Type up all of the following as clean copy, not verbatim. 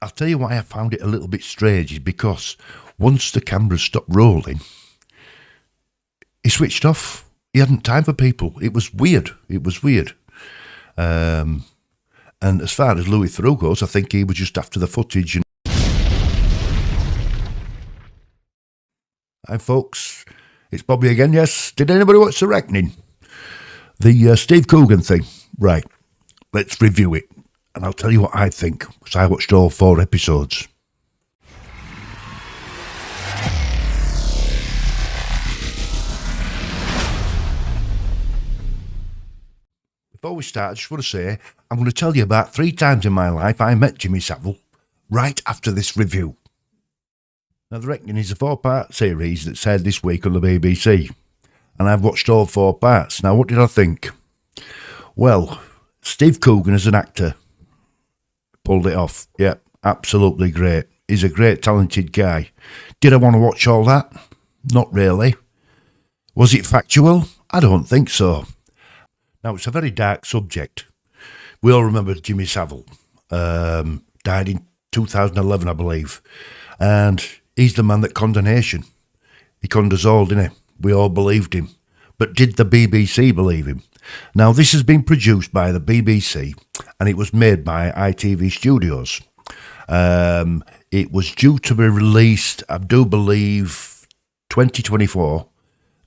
I'll tell you why I found it a little bit strange is because once the cameras stopped rolling, he switched off. He hadn't time for people. It was weird. And as far as Louis Theroux goes, I think he was just after the footage. And hi, folks. It's Bobby again, yes. Did anybody watch The Reckoning? The Steve Coogan thing. Right. Let's review it. And I'll tell you what I think, because I watched all 4 episodes. Before we start, I just want to say, I'm going to tell you about 3 times in my life I met Jimmy Savile right after this review. Now, The Reckoning is a 4-part series that's aired this week on the BBC, and I've watched all 4 parts. Now, what did I think? Well, Steve Coogan as an actor pulled it off. Yeah, absolutely great. He's a great, talented guy. Did I want to watch all that? Not really. Was it factual? I don't think so. Now, it's a very dark subject. We all remember Jimmy Savile. Died in 2011, I believe. And he's the man that conned a nation. He conned us all, didn't he? We all believed him. But did the BBC believe him? Now, this has been produced by the BBC, and it was made by ITV Studios. It was due to be released, I do believe, 2024.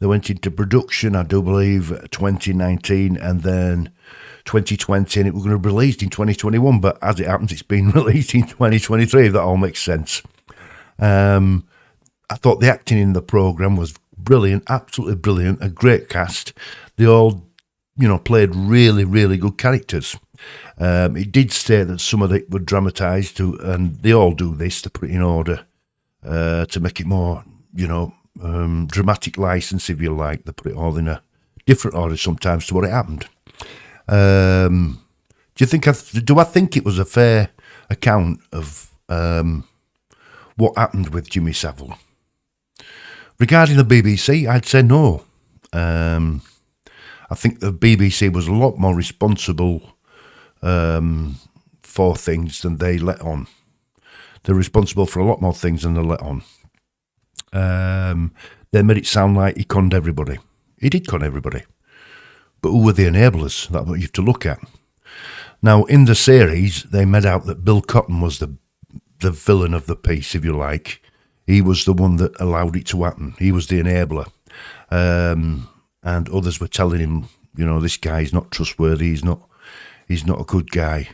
They went into production, I do believe, 2019, and then 2020, and it was going to be released in 2021, but as it happens, it's been released in 2023, if that all makes sense. I thought the acting in the programme was brilliant, absolutely brilliant, a great cast. They all, played really, really good characters. It did state that some of it were dramatised, and they all do this to put it in order, to make it more, dramatic license, if you like. They put it all in a different order sometimes to what it happened. Do I think it was a fair account of what happened with Jimmy Savile? Regarding the BBC, I'd say no. I think the BBC was a lot more responsible for things than they let on. They're responsible for a lot more things than they let on. They made it sound like he conned everybody. He did con everybody. But who were the enablers? That's what you have to look at. Now, in the series, they made out that Bill Cotton was the villain of the piece, if you like. He was the one that allowed it to happen. He was the enabler. And others were telling him, this guy's not trustworthy. He's not a good guy.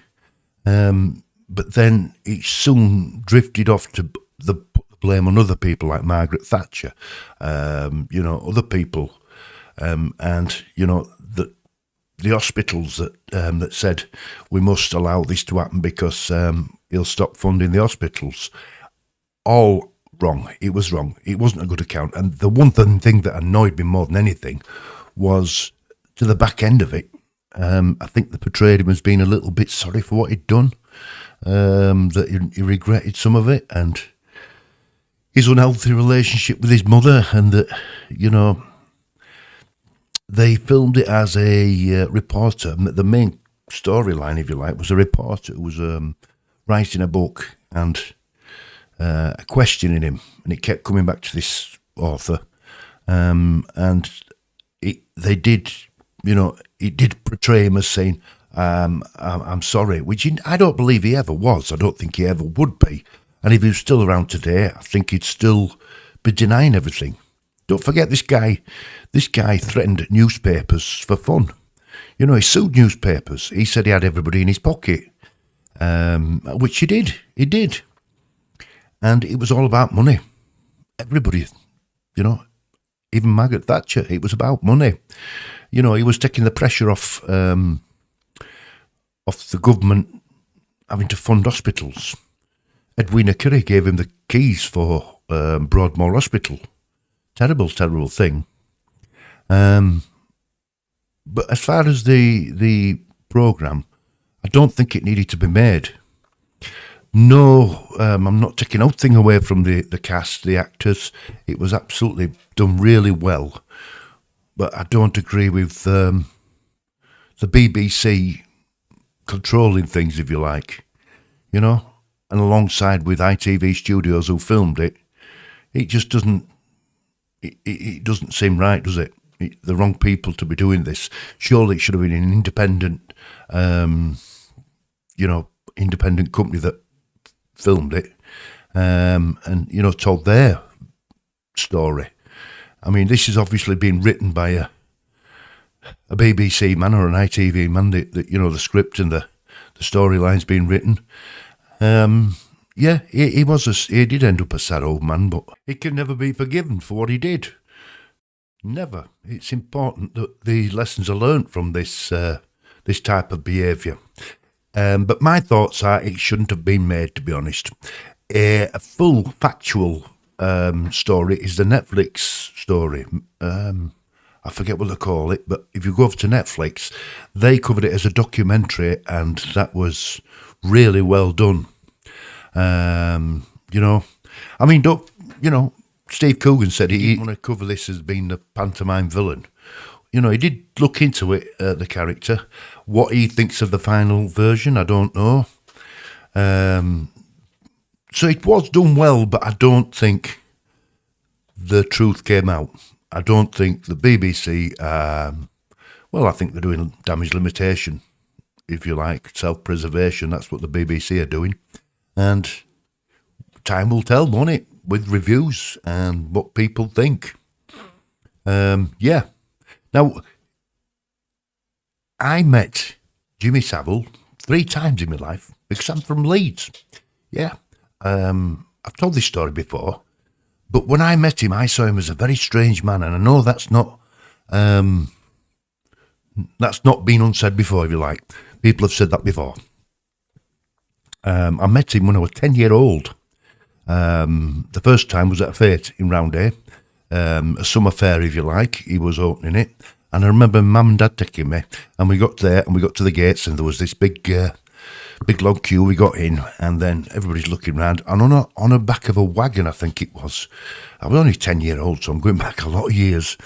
But then it soon drifted off to the blame on other people like Margaret Thatcher, other people, and the hospitals that said we must allow this to happen because he'll stop funding the hospitals. All wrong. It was wrong. It wasn't a good account. And the one thing that annoyed me more than anything was to the back end of it. I think they portrayed him as being a little bit sorry for what he'd done, that he regretted some of it, and his unhealthy relationship with his mother, and that, they filmed it as a reporter. The main storyline, if you like, was a reporter who was writing a book and questioning him, and it kept coming back to this author, and they did, it did portray him as saying, I'm sorry, which I don't believe he ever was. I don't think he ever would be. And if he was still around today, I think he'd still be denying everything. Don't forget, this guy threatened newspapers for fun. He sued newspapers. He said he had everybody in his pocket, which he did. He did. And it was all about money. Everybody, even Margaret Thatcher, it was about money. He was taking the pressure off the government having to fund hospitals. Edwina Currie gave him the keys for Broadmoor Hospital. Terrible, terrible thing. But as far as the programme, I don't think it needed to be made. No, I'm not taking anything away from the cast, the actors. It was absolutely done really well. But I don't agree with the BBC controlling things, if you like. and alongside with ITV Studios who filmed it, it just doesn't. It doesn't seem right, does it? The wrong people to be doing this. Surely it should have been an independent, independent company that filmed it, and told their story. I mean, this has obviously been written by a BBC man or an ITV man. That the script and the storyline's been written. He did end up a sad old man, but he can never be forgiven for what he did. Never. It's important that the lessons are learnt from this type of behaviour. But my thoughts are it shouldn't have been made, to be honest. A full factual story is the Netflix story. I forget what they call it, but if you go over to Netflix, they covered it as a documentary, and that was really well done. Steve Coogan said he didn't want to cover this as being the pantomime villain. He did look into it, the character. What he thinks of the final version, I don't know. So it was done well, but I don't think the truth came out. I don't think the BBC, I think they're doing damage limitation, if you like, self-preservation. That's what the BBC are doing. And time will tell, won't it, with reviews and what people think. Now, I met Jimmy Savile 3 times in my life because I'm from Leeds. Yeah, I've told this story before, but when I met him, I saw him as a very strange man, and I know that's not been unsaid before, if you like. People have said that before. I met him when I was 10-year-old. The first time was at a fete in Roundhay, a summer fair, if you like. He was opening it, and I remember Mum and Dad taking me, and we got there, and we got to the gates, and there was this big long queue. We got in, and then everybody's looking round, and on the back of a wagon, I think it was. I was only 10-year-old, so I'm going back a lot of years.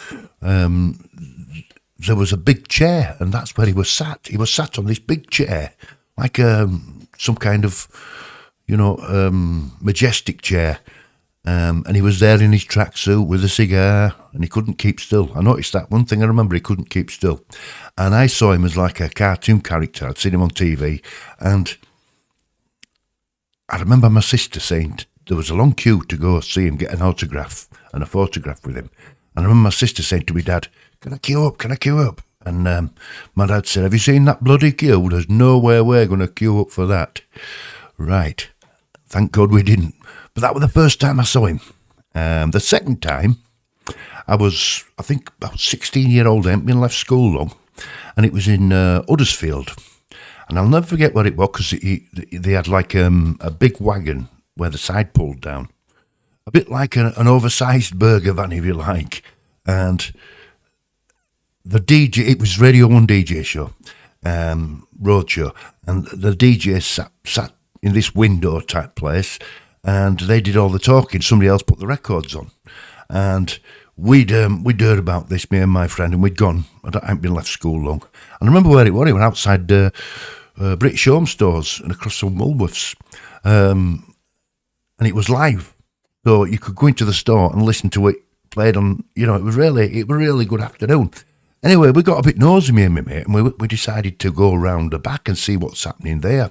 There was a big chair, and that's where he was sat. He was sat on this big chair, like some kind of, majestic chair. And he was there in his tracksuit with a cigar, and he couldn't keep still. I noticed that one thing I remember, he couldn't keep still. And I saw him as like a cartoon character. I'd seen him on TV, and I remember my sister saying there was a long queue to go see him, get an autograph and a photograph with him. And I remember my sister saying to me, Dad, can I queue up? And my dad said, have you seen that bloody queue? There's no way we're going to queue up for that. Right. Thank God we didn't. But that was the first time I saw him. The second time, I was 16-year-old, I hadn't been left school long, and it was in Huddersfield. And I'll never forget what it was, because they had like a big wagon where the side pulled down. A bit like an oversized burger van, if you like. And the DJ, it was Radio 1 DJ show, road show, and the DJ sat in this window type place, and they did all the talking. Somebody else put the records on, and we'd heard about this, me and my friend, and we'd gone. I hadn't been left school long, and I remember where it was. It went outside British Home Stores and across from Woolworths, and it was live, so you could go into the store and listen to it played on. It was a really good afternoon. Anyway, we got a bit nosy, me and my mate, and we decided to go around the back and see what's happening there.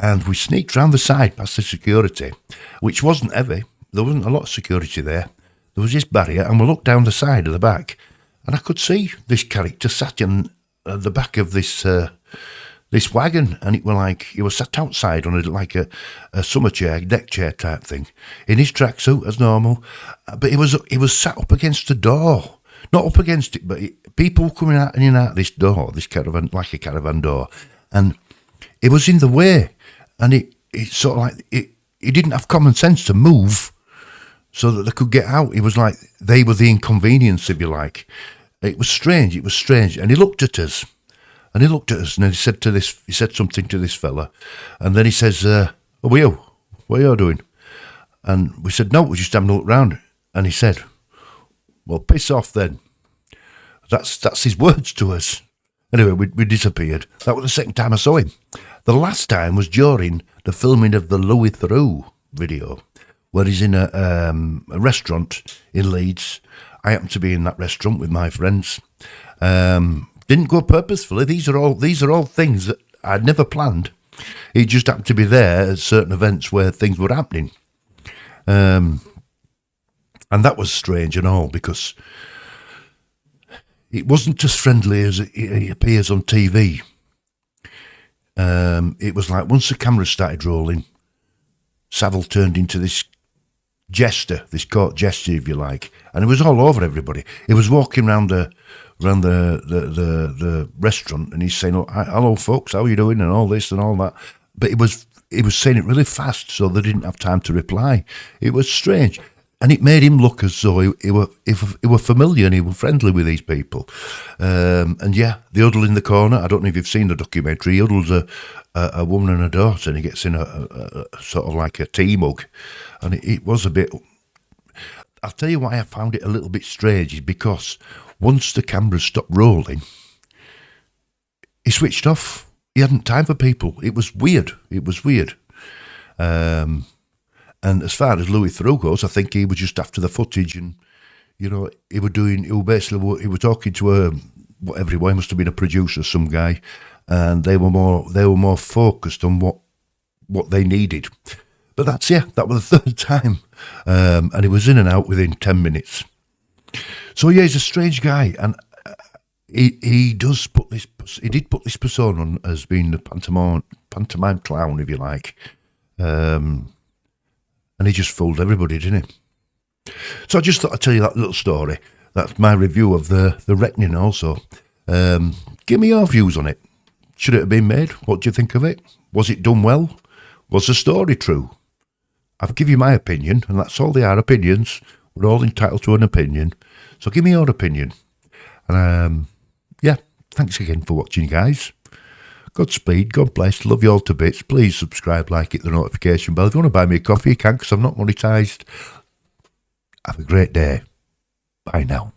And we sneaked round the side past the security, which wasn't heavy. There wasn't a lot of security there. There was this barrier, and we looked down the side of the back, and I could see this character sat in the back of this wagon, and it was like he was sat outside on a summer chair, deck chair type thing, in his tracksuit as normal. But he was sat up against the door, not up against it, but people were coming out and in and out this door, this caravan, like a caravan door, and it was in the way. And it sort of like, he didn't have common sense to move so that they could get out. It was like they were the inconvenience, if you like. It was strange. And he looked at us. And he said something to this fella. And then he says, "Oh, you? What are you doing?" And we said, "No, we're just having a look round." And he said, "Well, piss off then." That's his words to us. Anyway, we disappeared. That was the second time I saw him. The last time was during the filming of the Louis Theroux video, where he's in a restaurant in Leeds. I happened to be in that restaurant with my friends. Didn't go purposefully. These are all things that I'd never planned. He just happened to be there at certain events where things were happening. And that was strange and all, because it wasn't as friendly as it appears on TV. It was like once the camera started rolling, Savile turned into this jester, this court jester, if you like, and it was all over everybody. He was walking around the restaurant, and he's saying, "Oh, hello, folks, how are you doing?" and all this and all that. But he was saying it really fast, so they didn't have time to reply. It was strange, and it made him look as though he were familiar and he were friendly with these people. And yeah, the huddle in the corner. I don't know if you've seen the documentary. He huddles a woman and a daughter, and he gets in a sort of like a team hug, and it was a bit. I'll tell you why I found it a little bit strange, is because once the cameras stopped rolling, he switched off. He hadn't time for people. It was weird. And as far as Louis Theroux goes, I think he was just after the footage, and he was talking to whatever he was. He must have been a producer, some guy, and they were more focused on what they needed. But that was the third time, and he was in and out within 10 minutes. So yeah, he's a strange guy, and he did put this persona on as being the pantomime clown, if you like, and he just fooled everybody, didn't he? So I just thought I'd tell you that little story. That's my review of the Reckoning also. Give me your views on it. Should it have been made? What do you think of it? Was it done well? Was the story true? I've given you my opinion, and that's all they are, opinions. We're all entitled to an opinion. So give me your opinion. And yeah, thanks again for watching, guys. Godspeed, God bless, love you all to bits. Please subscribe, like, hit the notification bell. If you want to buy me a coffee, you can, because I'm not monetised. Have a great day. Bye now.